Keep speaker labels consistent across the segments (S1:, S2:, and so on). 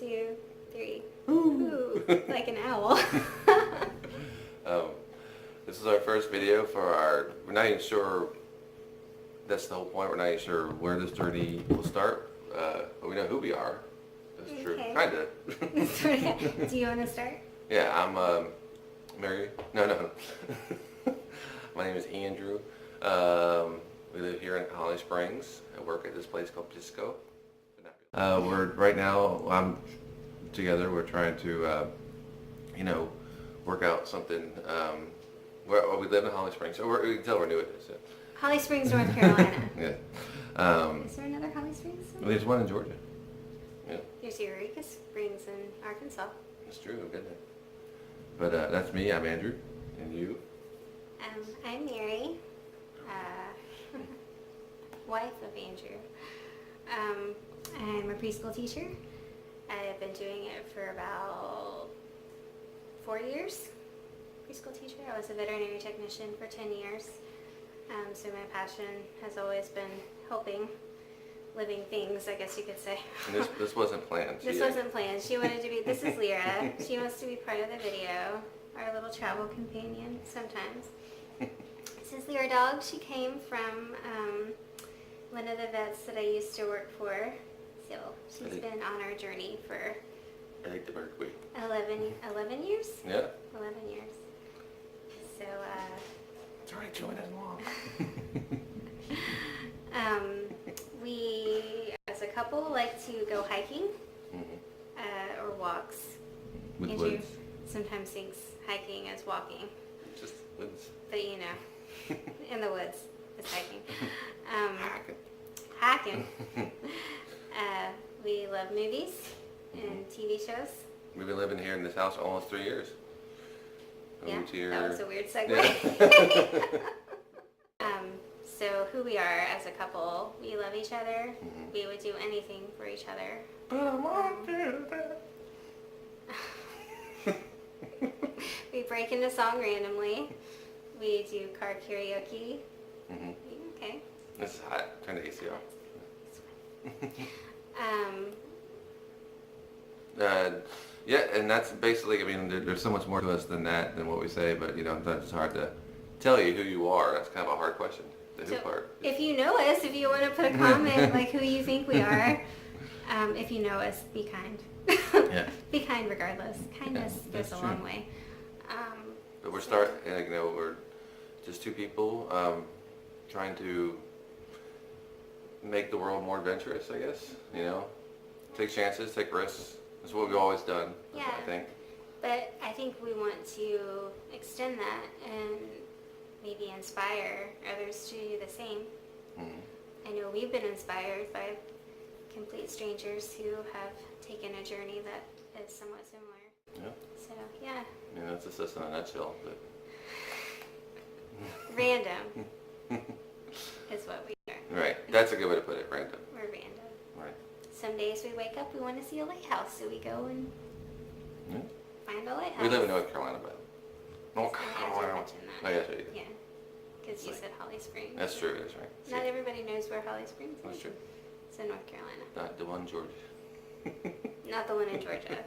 S1: 2, 3. Ooh, like an owl.
S2: This is our first video for our, we're not even sure, that's the whole point, we're not even sure where this journey will start, but we know who we are. That's true,
S1: Okay.
S2: kinda.
S1: Do you want to start?
S2: Yeah, I'm Mary. No. My name is Andrew. We live here in Holly Springs. I work at this place called Pisco. Right now, I'm together. We're trying to, work out something. We live in Holly Springs, so we can tell we're new at this. Yeah.
S1: Holly Springs, North Carolina.
S2: Yeah.
S1: Is there another Holly Springs?
S2: There's one in Georgia. Yeah.
S1: There's Eureka Springs in Arkansas.
S2: That's true. Good. But that's me. I'm Andrew, and you.
S1: I'm Mary, wife of Andrew. I'm a preschool teacher. I've been doing it for about 4 years. Preschool teacher. I was a veterinary technician for 10 years. So my passion has always been helping living things, I guess you could say.
S2: And this wasn't planned.
S1: This wasn't planned. She wanted to be, this is Lyra. She wants to be part of the video, our little travel companion sometimes. This is Lyra Dog. She came from one of the vets that I used to work for. So she's been on our journey for
S2: I think the bird wait.
S1: 11 years?
S2: Yeah.
S1: 11 years. So,
S2: It's alright, join us along.
S1: we, as a couple, like to go hiking or walks.
S2: With
S1: Andrew
S2: woods.
S1: sometimes thinks hiking is walking,
S2: Just woods.
S1: but in the woods is hiking.
S2: Hacking.
S1: We love movies and TV shows.
S2: We've been living here in this house almost 3 years.
S1: Yeah,
S2: Moved here.
S1: that was a weird segue. So who we are as a couple, we love each other. We would do anything for each other.
S2: But I want you.
S1: We break into song randomly. We do car karaoke. Okay.
S2: This is hot. Turn the AC off. Yeah, and that's basically, there's so much more to us than that, than what we say, but, it's hard to tell you who you are. That's kind of a hard question, the who part.
S1: If you know us, if you want to put a comment like who you think we are, if you know us, be kind.
S2: Yeah.
S1: Be kind regardless. Kindness goes a long way.
S2: But we're we're just two people trying to make the world more adventurous, I guess, Take chances, take risks. That's what we've always done,
S1: Yeah.
S2: I think.
S1: But I think we want to extend that and maybe inspire others to do the same. I know we've been inspired by complete strangers who have taken a journey that is somewhat similar.
S2: Yeah.
S1: So, yeah.
S2: That's just us in a nutshell. But
S1: Random is what we are.
S2: right. That's a good way to put it, random.
S1: We're random.
S2: Right.
S1: Some days we wake up, we want to see a lighthouse, so we go and find a lighthouse.
S2: We live in North Carolina, but North
S1: I had to
S2: Carolina.
S1: mention that.
S2: Oh, yes, you
S1: Yeah, because you said Holly Springs.
S2: That's true. That's right.
S1: Not everybody knows where Holly Springs is.
S2: That's true.
S1: It's in North Carolina.
S2: Not the one, Georgia.
S1: Not the one in Georgia.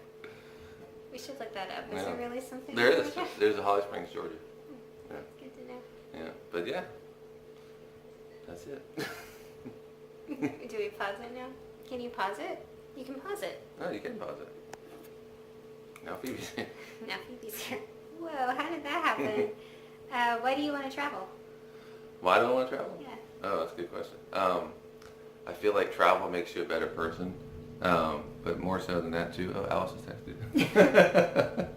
S1: We should look that up. Is there really something
S2: There
S1: in
S2: is.
S1: Georgia?
S2: There's a Holly Springs, Georgia. Yeah.
S1: Good to know.
S2: Yeah. But yeah, that's it.
S1: Do we pause it now? Can you pause it? You can pause it.
S2: No, you can pause it. Now Phoebe's here.
S1: Now Phoebe's here. Whoa, how did that happen? Why do you want to travel?
S2: Why do I want to travel?
S1: Yeah.
S2: Oh, that's a good question. I feel like travel makes you a better person, but more so than that too. Oh, Alice has texted.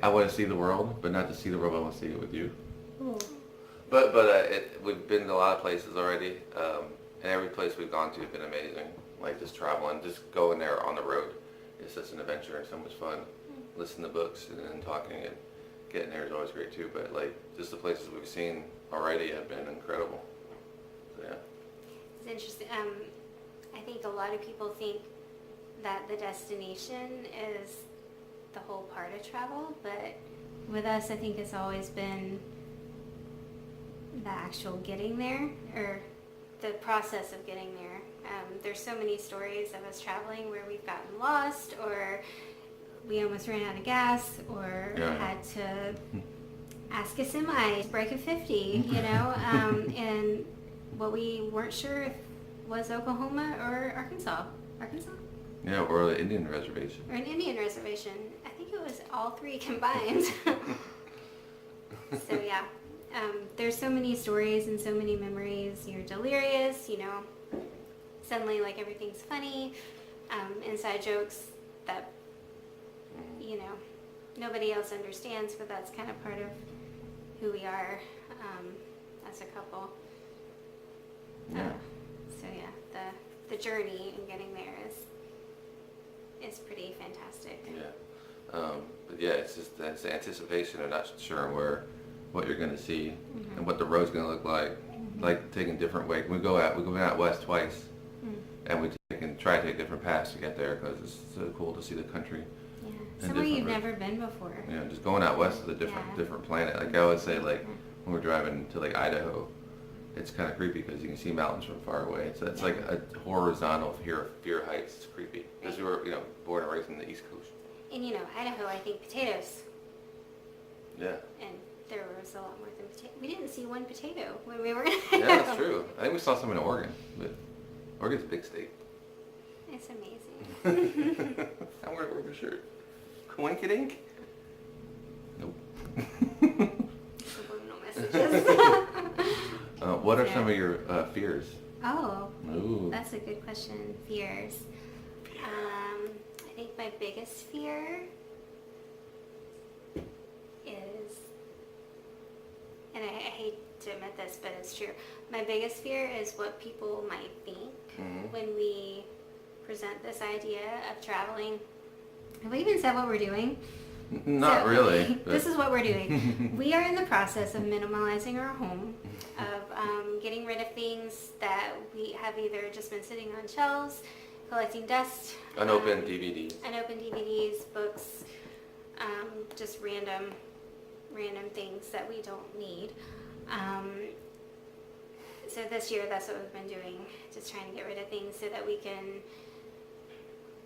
S2: I want to see the world, but not to see the world. I want to see it with you. But we've been to a lot of places already, and every place we've gone to has been amazing. Like just traveling, just going there on the road. It's such an adventure and so much fun. Listening to books and then talking and getting there is always great too. But like just the places we've seen already have been incredible. So yeah.
S1: It's interesting. I think a lot of people think that the destination is the whole part of travel, but with us, I think it's always been the actual getting there, or the process of getting there. There's so many stories of us traveling where we've gotten lost, or we almost ran out of gas, or had to ask a semi to break a 50, and what we weren't sure if was Oklahoma or Arkansas.
S2: Yeah, or the Indian reservation.
S1: Or an Indian reservation. I think it was all three combined. So yeah, there's so many stories and so many memories. You're delirious, suddenly like everything's funny, inside jokes that, nobody else understands, but that's kind of part of who we are as a couple.
S2: Yeah.
S1: So yeah, the journey in getting there is pretty fantastic.
S2: Yeah. But yeah, it's just that's the anticipation of not sure what you're going to see and what the road's going to look like. Like taking different ways. We've been out west twice, and we try to take different paths to get there because it's so cool to see the country.
S1: Yeah, somewhere you've never been before.
S2: Yeah, just going out west is a different planet. Like I always say, like when we're driving to like Idaho, it's kind of creepy because you can see mountains from far away. So it's like a horizontal fear heights. It's creepy because we were born and raised in the East Coast.
S1: And Idaho, I think potatoes.
S2: Yeah.
S1: And there was a lot more than potato. We didn't see one potato when we were.
S2: Yeah, that's true. I think we saw some in Oregon, but Oregon's a big state.
S1: It's amazing.
S2: I'm wearing an Oregon shirt. Coinkydink? Nope.
S1: Subliminal messages.
S2: What are some of your fears?
S1: Oh,
S2: Ooh.
S1: That's a good question. Fears. I think my biggest fear is, and I hate to admit this, but it's true. My biggest fear is what people might think when we present this idea of traveling. Have we even said what we're doing?
S2: Not really. But...
S1: This is what we're doing. We are in the process of minimalizing our home, of getting rid of things that we have either just been sitting on shelves, collecting dust.
S2: Unopened DVDs.
S1: Unopened DVDs, books, just random things that we don't need. So this year, that's what we've been doing, just trying to get rid of things so that we can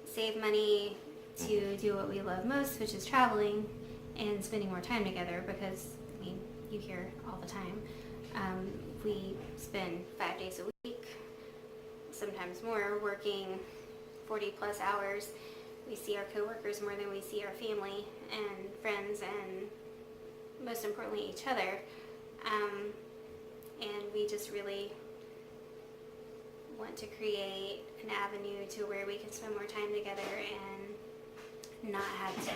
S1: save money to do what we love most, which is traveling and spending more time together, because you hear all the time. We spend 5 days a week, sometimes more, working 40 plus hours. We see our coworkers more than we see our family and friends, and most importantly each other. And we just really want to create an avenue to where we can spend more time together and not have to.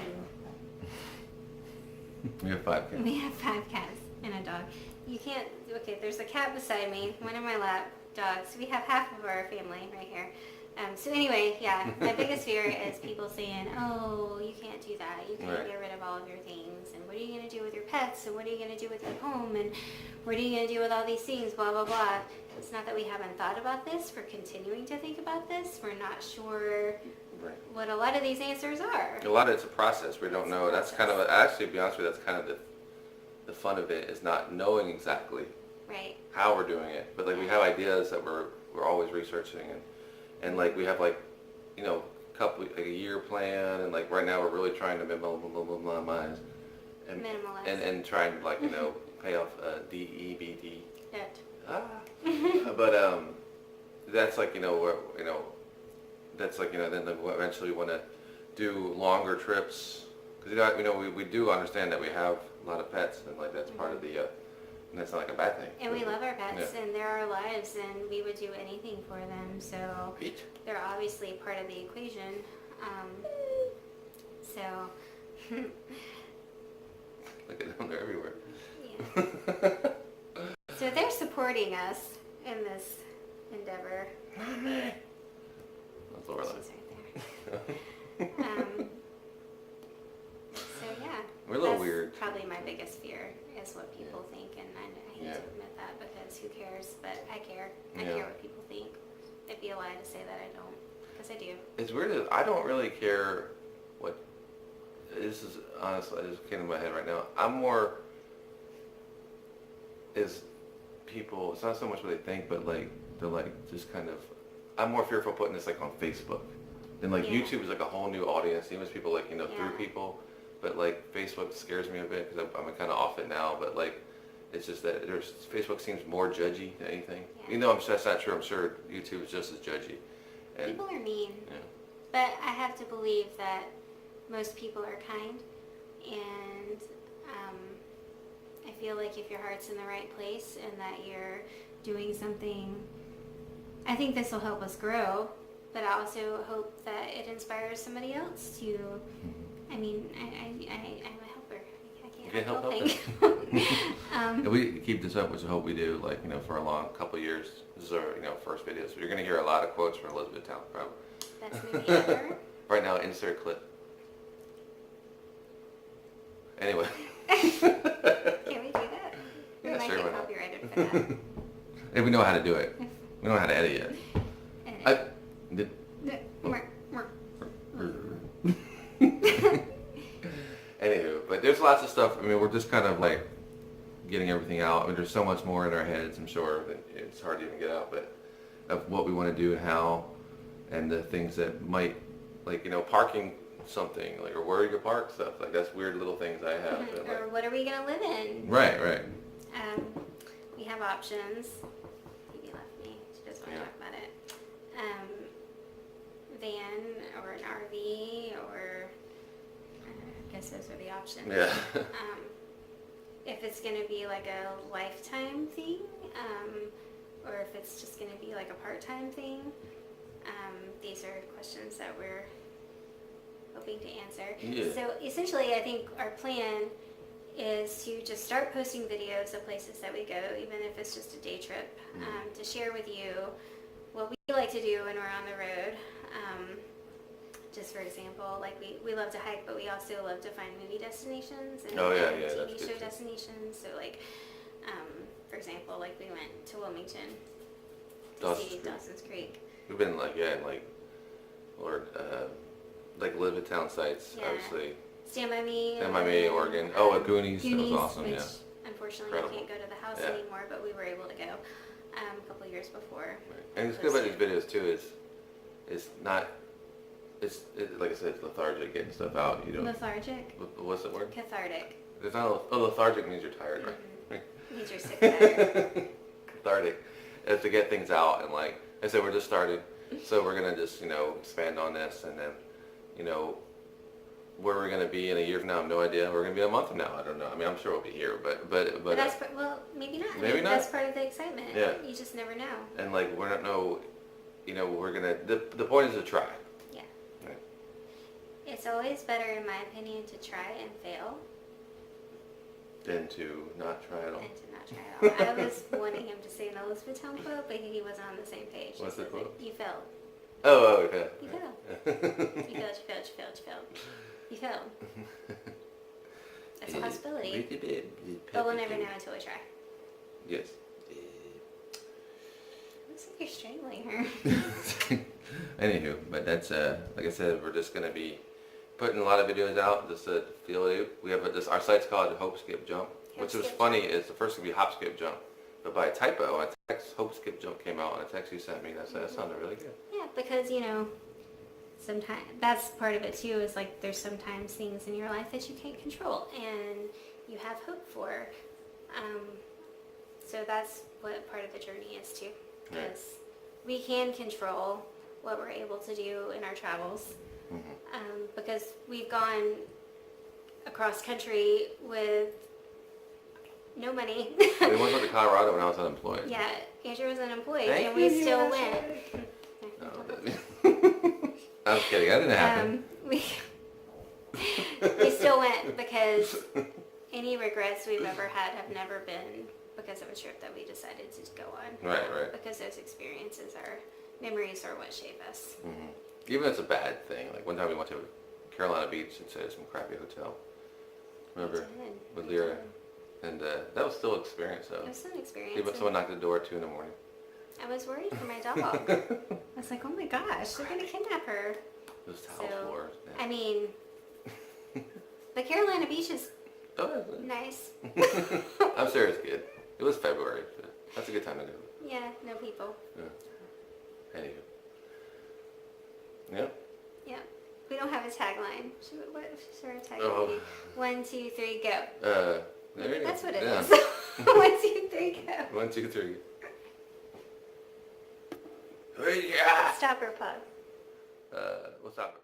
S2: We have 5 cats.
S1: We have 5 cats and a dog. You can't, okay, there's a cat beside me, one in my lap, dogs. We have half of our family right here. So anyway, yeah, my biggest fear is people saying, oh, you can't do that. You can't get rid of all of your things. And what are you going to do with your pets? And what are you going to do with your home? And what are you going to do with all these things? Blah, blah, blah. It's not that we haven't thought about this. We're continuing to think about this. We're not sure what a lot of these answers are.
S2: A lot of it's a process. We don't know. That's kind of, actually, to be honest with you, that's kind of the fun of it, is not knowing exactly how we're doing it. But like we have ideas that we're always researching, and like we have like, a year plan, and like right now we're really trying to minimize and trying to like pay off DEBD.
S1: Debt.
S2: But that's like that's like then eventually we want to do longer trips, because we do understand that we have a lot of pets, and like that's part of the and that's not like a bad thing.
S1: And we love our pets, and they're our lives, and we would do anything for them. So they're obviously part of the equation.
S2: Look at them, they're everywhere.
S1: Yeah. So they're supporting us in this endeavor.
S2: That's Lorelai.
S1: She's right there. So yeah,
S2: we're a little
S1: that's
S2: weird.
S1: Probably my biggest fear is what people think, and I hate to admit that, because who cares? But I care. I care what people think. It'd be a lie to say that I don't, because I do.
S2: It's weird. I don't really care what. This is honestly, it just came to my head right now. I'm more is people. It's not so much what they think, but like they're like just kind of I'm more fearful putting this like on Facebook. And like
S1: Yeah.
S2: YouTube is like a whole new audience, even as people like, through
S1: Yeah.
S2: people. But like Facebook scares me a bit because I'm kind of off it now. But like, it's just that Facebook seems more judgy than anything.
S1: Yeah.
S2: Even though that's not true, I'm sure YouTube is just as judgy. And
S1: People are mean.
S2: yeah.
S1: But I have to believe that most people are kind, and I feel like if your heart's in the right place and that you're doing something, I think this will help us grow, but I also hope that it inspires somebody else to, I mean, I'm a helper. I
S2: You
S1: can't
S2: can't help
S1: helping.
S2: If we keep this up, which I hope we do, like, for a long couple years, this is our, first video, so you're going to hear a lot of quotes from Elizabethtown, probably.
S1: That's maybe ever.
S2: Right now, insert clip. Anyway.
S1: Can we do that? We
S2: Yeah,
S1: might
S2: sure,
S1: get
S2: why not?
S1: copyrighted for that.
S2: If we know how to do it. We don't know how to edit yet.
S1: And
S2: I did. Anywho, but there's lots of stuff. I mean, we're just kind of like getting everything out. I mean, there's so much more in our heads, I'm sure, that it's hard to even get out. But of what we want to do and how, and the things that might, like, parking something, like, or where you can park stuff. Like, that's weird little things I have. And,
S1: or
S2: like,
S1: what are we gonna live in?
S2: right, right.
S1: We have options. Phoebe left me. She doesn't want to
S2: Yeah.
S1: talk about it. Van or an RV or I guess those are the options.
S2: Yeah.
S1: If it's gonna be like a lifetime thing, or if it's just gonna be like a part-time thing, these are questions that we're hoping to answer.
S2: Yeah.
S1: So essentially, I think our plan is to just start posting videos of places that we go, even if it's just a day trip, to share with you what we like to do when we're on the road. Just for example, like we love to hike, but we also love to find movie destinations and,
S2: Oh, yeah,
S1: and
S2: yeah,
S1: TV
S2: that's good
S1: show
S2: too.
S1: destinations. So like, for example, like we went to Wilmington to
S2: Dawson's
S1: see
S2: Creek.
S1: Dawson's Creek.
S2: We've been like, Lord, like Elizabethtown sites,
S1: Yeah.
S2: obviously.
S1: Stand By Me.
S2: Stand By Me, Oregon. Oh, Goonies. That was awesome,
S1: which
S2: yeah.
S1: Unfortunately,
S2: Incredible.
S1: you can't go to the house
S2: Yeah.
S1: anymore, but we were able to go a couple years before.
S2: And what's good about these videos too is, not, like I said, it's lethargic getting stuff out. You know,
S1: Lethargic?
S2: what's the word?
S1: Cathartic.
S2: It's not. Lethargic means you're tired, right?
S1: Means you're sick tired.
S2: Cathartic is to get things out, and like I said, we're just started, so we're gonna just expand on this, and then where we're gonna be in a year from now, I have no idea. We're gonna be a month from now, I don't know. I mean, I'm sure we'll be here, but
S1: But that's, well, maybe not.
S2: Maybe not.
S1: That's part of the excitement.
S2: Yeah.
S1: You just never know.
S2: and like we're not know, we're gonna. The point is to try.
S1: Yeah.
S2: Right.
S1: It's always better, in my opinion, to try and fail
S2: Than to not try at all.
S1: than to not try at all. I was wanting him to say an Elizabethtown quote, but he wasn't on the same page. He
S2: What's the
S1: says
S2: quote?
S1: You failed.
S2: Oh, okay.
S1: You failed. You failed, you failed, you failed, you failed. You failed. That's a possibility. But we'll never know until we try.
S2: Yes.
S1: Looks like you're strangling her.
S2: Anywho, but that's like I said, we're just gonna be putting a lot of videos out just to feel it. We have our site's called Hope Skip Jump, which was
S1: Skip
S2: funny. Is the first gonna be Hop Skip Jump, but by typo, a text Hope Skip Jump came out on a text you sent me. That sounded really good.
S1: Yeah, because sometimes that's part of it too. Is like there's sometimes things in your life that you can't control, and you have hope for. So that's what part of the journey is too,
S2: Right.
S1: because we can control what we're able to do in our travels. Because we've gone across country with no money.
S2: We went to Colorado when I was unemployed.
S1: Yeah, Andrew was unemployed,
S2: Thank
S1: and we
S2: you,
S1: still
S2: USA.
S1: went.
S2: No, I was kidding. I didn't happen.
S1: We still went because any regrets we've ever had have never been because of a trip that we decided to go on.
S2: Right, right.
S1: Because those experiences memories are what shape us.
S2: Even if it's a bad thing. Like one time we went to Carolina Beach and stayed at some crappy hotel. Remember?
S1: did.
S2: With
S1: We
S2: Lyra.
S1: did.
S2: And that was still an experience though.
S1: It was an experience.
S2: Even
S1: and
S2: someone knocked at the door at 2 in the morning.
S1: I was worried for my dog. I was like, oh my gosh, they're going to kidnap her.
S2: Those tile
S1: So,
S2: floors.
S1: I mean, the Carolina Beach is
S2: Oh,
S1: nice.
S2: I'm sure it's good. It was February. But that's a good time to go.
S1: Yeah, no people.
S2: Yeah. Anywho. Yep.
S1: Yeah. We don't have a tagline. What should our tagline
S2: Oh.
S1: be? 1, 2, 3, go.
S2: There
S1: Maybe
S2: you go.
S1: that's what it
S2: Yeah.
S1: is. 1, 2, 3, go.
S2: 1, 2, 3. Yeah.
S1: Stop or pause.
S2: We'll stop it.